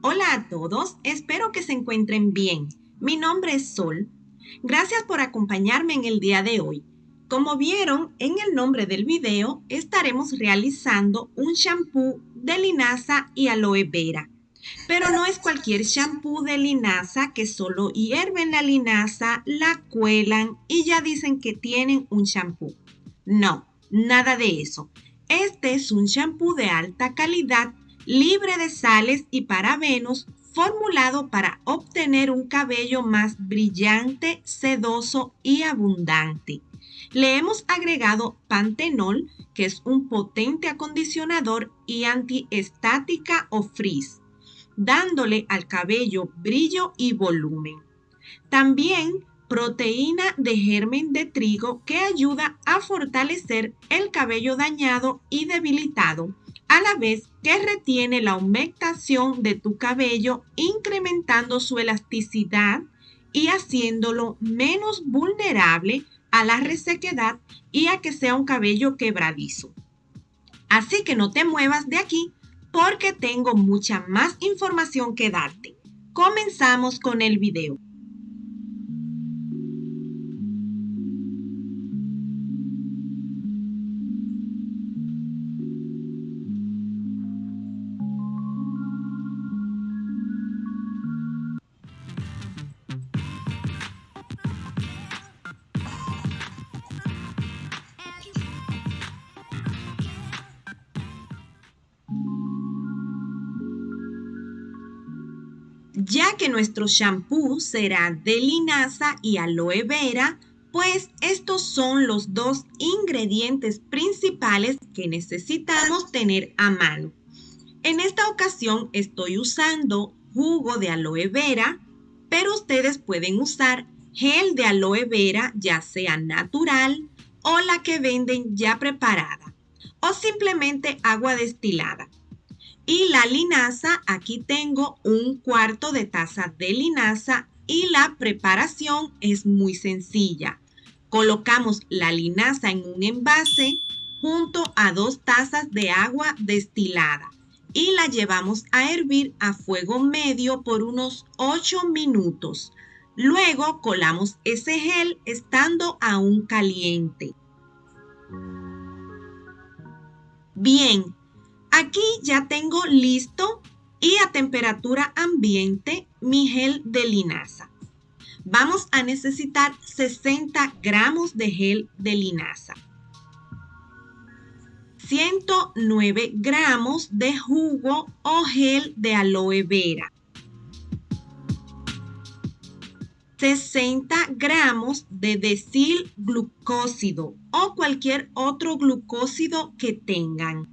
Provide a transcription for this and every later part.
Hola a todos, espero que se encuentren bien. Mi nombre es Sol. Gracias por acompañarme en el día de hoy. Como vieron en el nombre del video, estaremos realizando un shampoo de linaza y aloe vera. Pero no es cualquier shampoo de linaza que solo hierven la linaza, la cuelan y ya dicen que tienen un shampoo. No, nada de eso. Este es un shampoo de alta calidad, libre de sales y parabenos, formulado para obtener un cabello más brillante, sedoso y abundante. Le hemos agregado pantenol, que es un potente acondicionador y antiestática o frizz, dándole al cabello brillo y volumen. También proteína de germen de trigo que ayuda a fortalecer el cabello dañado y debilitado, a la vez que retiene la humectación de tu cabello, incrementando su elasticidad y haciéndolo menos vulnerable a la resequedad y a que sea un cabello quebradizo. Así que no te muevas de aquí porque tengo mucha más información que darte. Comenzamos con el video. Ya que nuestro shampoo será de linaza y aloe vera, pues estos son los dos ingredientes principales que necesitamos tener a mano. En esta ocasión estoy usando jugo de aloe vera, pero ustedes pueden usar gel de aloe vera, ya sea natural o la que venden ya preparada, o simplemente agua destilada. Y la linaza, aquí tengo 1/4 de taza de linaza y la preparación es muy sencilla. Colocamos la linaza en un envase junto a 2 tazas de agua destilada y la llevamos a hervir a fuego medio por unos 8 minutos. Luego colamos ese gel estando aún caliente. Bien, aquí ya tengo listo y a temperatura ambiente mi gel de linaza. Vamos a necesitar 60 gramos de gel de linaza, 109 gramos de jugo o gel de aloe vera, 60 gramos de desilglucósido o cualquier otro glucósido que tengan,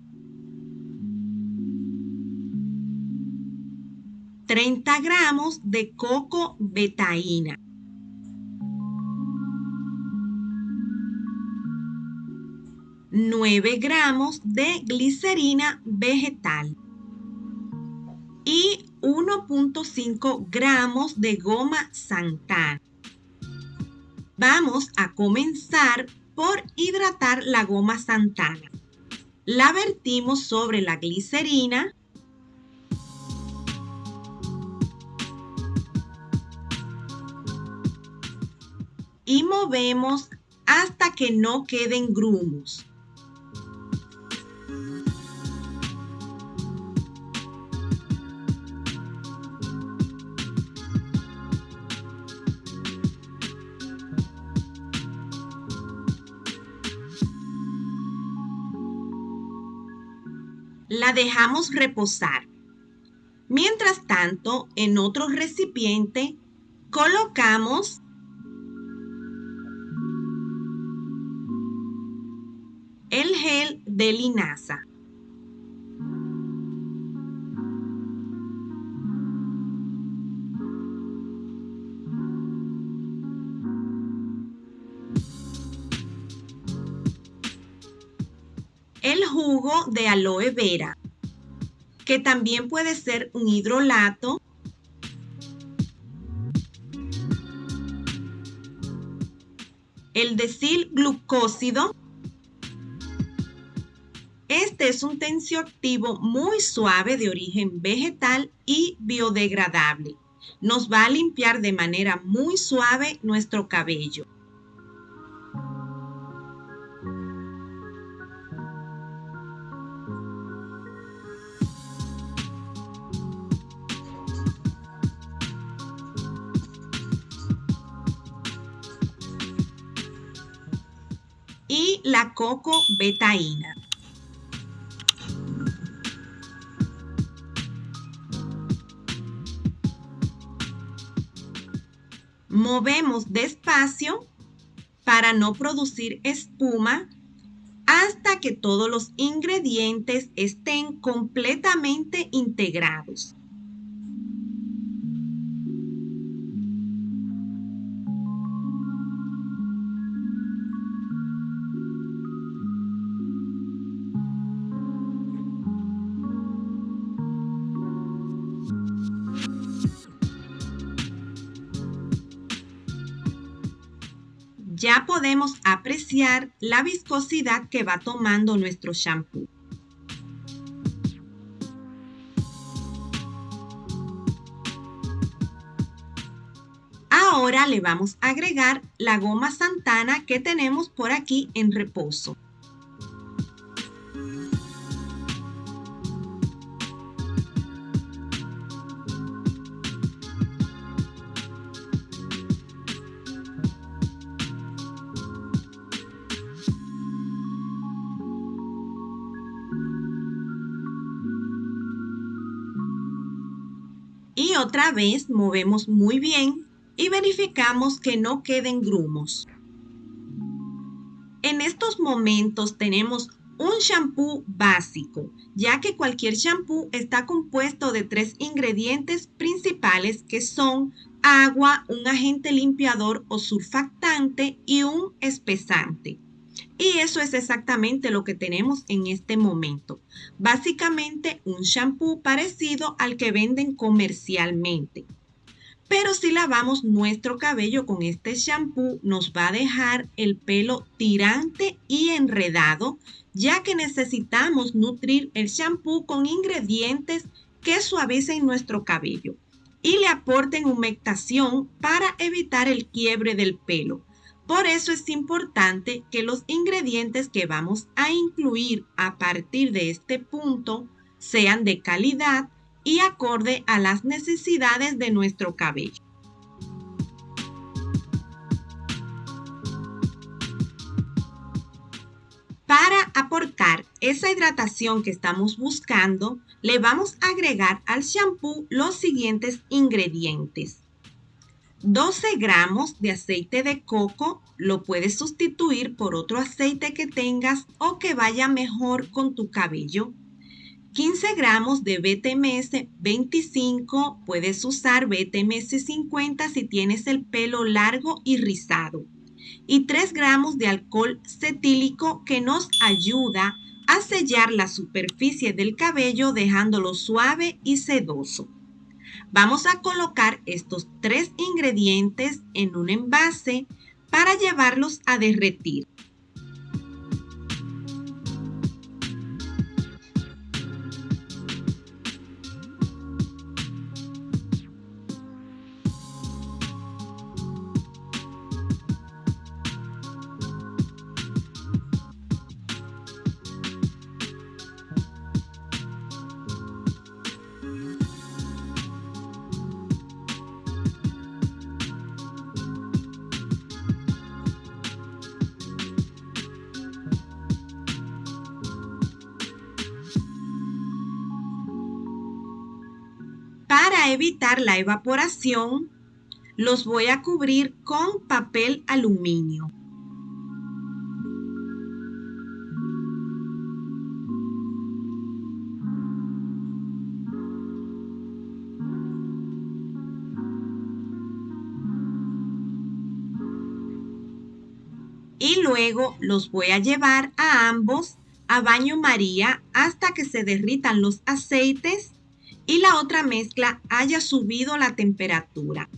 30 gramos de coco betaína, 9 gramos de glicerina vegetal y 1.5 gramos de goma Santana. Vamos a comenzar por hidratar la goma Santana. La vertimos sobre la glicerina y movemos hasta que no queden grumos. La dejamos reposar. Mientras tanto, en otro recipiente colocamos el gel de linaza. El jugo de aloe vera, que también puede ser un hidrolato, el desilglucósido. Este es un tensioactivo muy suave de origen vegetal y biodegradable. Nos va a limpiar de manera muy suave nuestro cabello. Y la coco betaína. Movemos despacio para no producir espuma hasta que todos los ingredientes estén completamente integrados. Ya podemos apreciar la viscosidad que va tomando nuestro shampoo. Ahora le vamos a agregar la goma Santana que tenemos por aquí en reposo. Y otra vez movemos muy bien y verificamos que no queden grumos. En estos momentos tenemos un shampoo básico, ya que cualquier shampoo está compuesto de 3 ingredientes principales que son agua, un agente limpiador o surfactante y un espesante. Y eso es exactamente lo que tenemos en este momento. Básicamente un shampoo parecido al que venden comercialmente. Pero si lavamos nuestro cabello con este shampoo, nos va a dejar el pelo tirante y enredado, ya que necesitamos nutrir el shampoo con ingredientes que suavicen nuestro cabello y le aporten humectación para evitar el quiebre del pelo. Por eso es importante que los ingredientes que vamos a incluir a partir de este punto sean de calidad y acorde a las necesidades de nuestro cabello. Para aportar esa hidratación que estamos buscando, le vamos a agregar al shampoo los siguientes ingredientes. 12 gramos de aceite de coco, lo puedes sustituir por otro aceite que tengas o que vaya mejor con tu cabello. 15 gramos de BTMS 25, puedes usar BTMS 50 si tienes el pelo largo y rizado. Y 3 gramos de alcohol cetílico que nos ayuda a sellar la superficie del cabello dejándolo suave y sedoso. Vamos a colocar estos 3 ingredientes en un envase para llevarlos a derretir. Para evitar la evaporación, los voy a cubrir con papel aluminio. Y luego los voy a llevar a ambos a baño María hasta que se derritan los aceites y la otra mezcla haya subido la temperatura.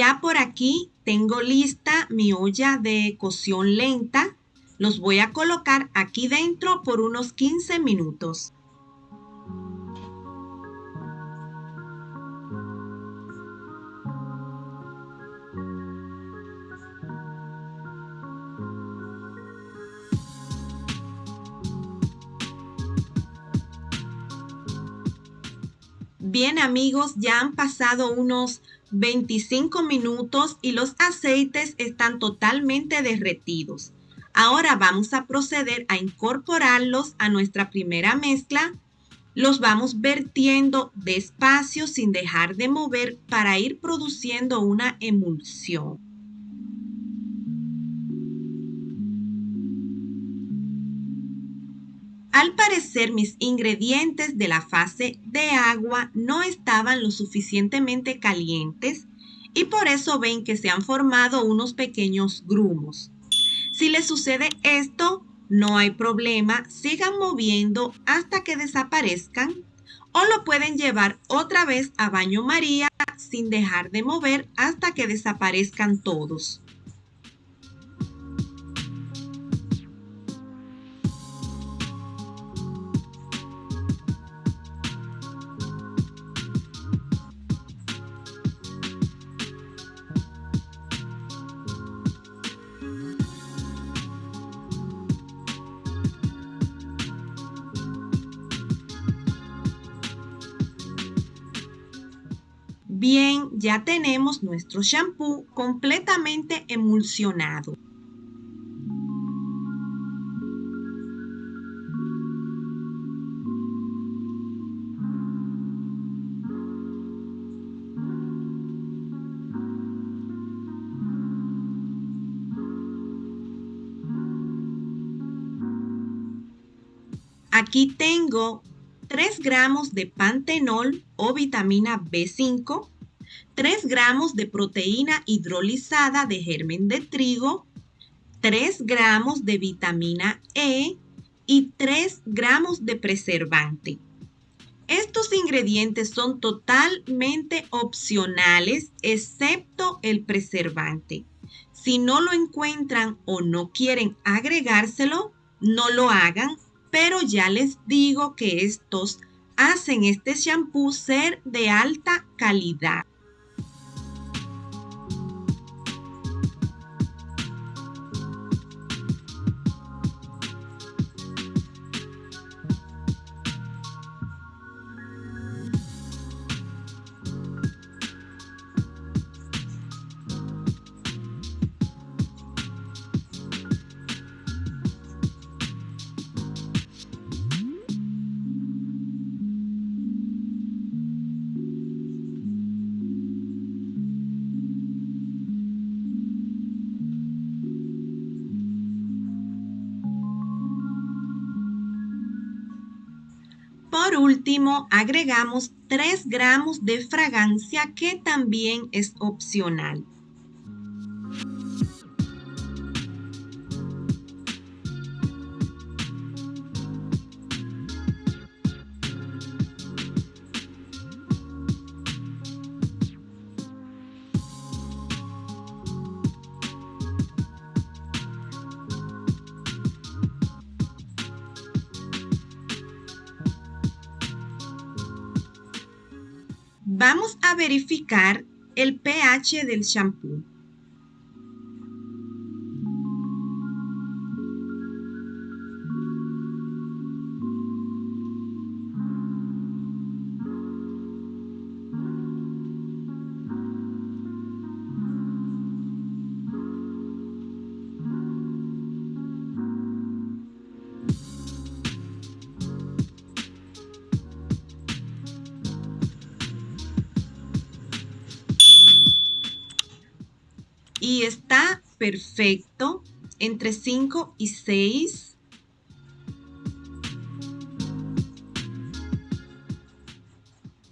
Ya por aquí tengo lista mi olla de cocción lenta. Los voy a colocar aquí dentro por unos 15 minutos. Bien amigos, ya han pasado unos 25 minutos y los aceites están totalmente derretidos. Ahora vamos a proceder a incorporarlos a nuestra primera mezcla. Los vamos vertiendo despacio sin dejar de mover para ir produciendo una emulsión. Al parecer mis ingredientes de la fase de agua no estaban lo suficientemente calientes y por eso ven que se han formado unos pequeños grumos. Si les sucede esto, no hay problema, sigan moviendo hasta que desaparezcan o lo pueden llevar otra vez a baño María sin dejar de mover hasta que desaparezcan todos. Bien, ya tenemos nuestro shampoo completamente emulsionado. Aquí tengo 3 gramos de pantenol o vitamina B5, 3 gramos de proteína hidrolizada de germen de trigo, 3 gramos de vitamina E y 3 gramos de preservante. Estos ingredientes son totalmente opcionales, excepto el preservante. Si no lo encuentran o no quieren agregárselo, no lo hagan, pero ya les digo que estos hacen este shampoo ser de alta calidad. Por último, agregamos 3 gramos de fragancia que también es opcional. Vamos a verificar el pH del shampoo. Y está perfecto, entre 5 y 6.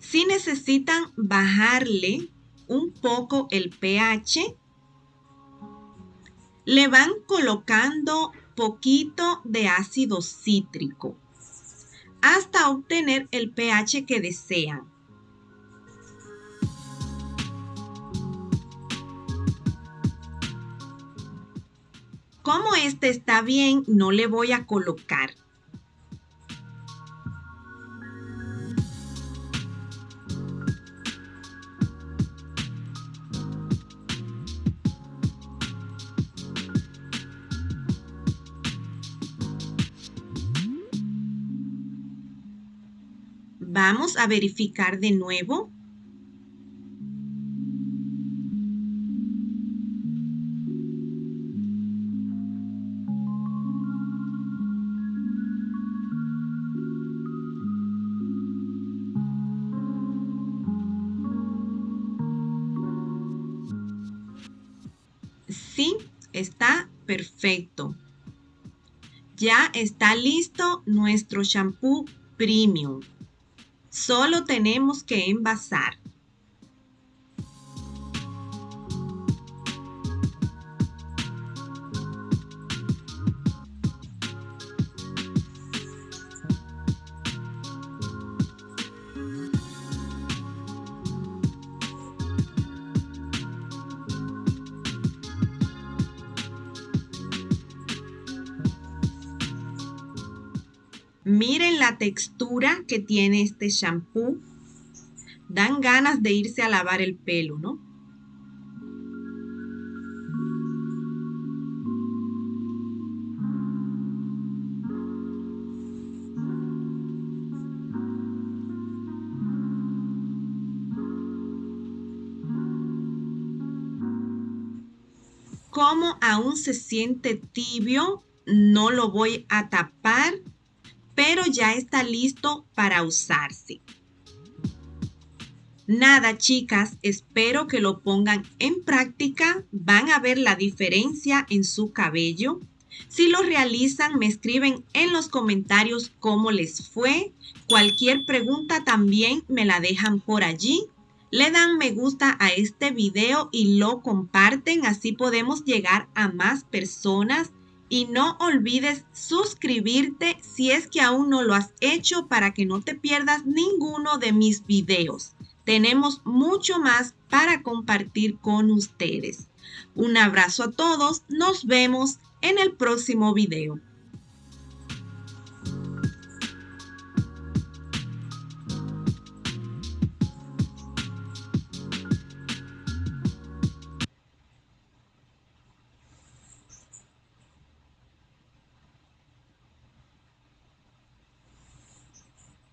Si necesitan bajarle un poco el pH, le van colocando poquito de ácido cítrico hasta obtener el pH que desean. Como este está bien, no le voy a colocar. Vamos a verificar de nuevo. Sí, está perfecto. Ya está listo nuestro shampoo premium. Solo tenemos que envasar. Miren la textura que tiene este shampoo. Dan ganas de irse a lavar el pelo, ¿no? Como aún se siente tibio, no lo voy a tapar, pero ya está listo para usarse. Nada, chicas, espero que lo pongan en práctica. Van a ver la diferencia en su cabello. Si lo realizan, me escriben en los comentarios cómo les fue. Cualquier pregunta también me la dejan por allí. Le dan me gusta a este video y lo comparten, así podemos llegar a más personas. Y no olvides suscribirte si es que aún no lo has hecho para que no te pierdas ninguno de mis videos. Tenemos mucho más para compartir con ustedes. Un abrazo a todos, nos vemos en el próximo video.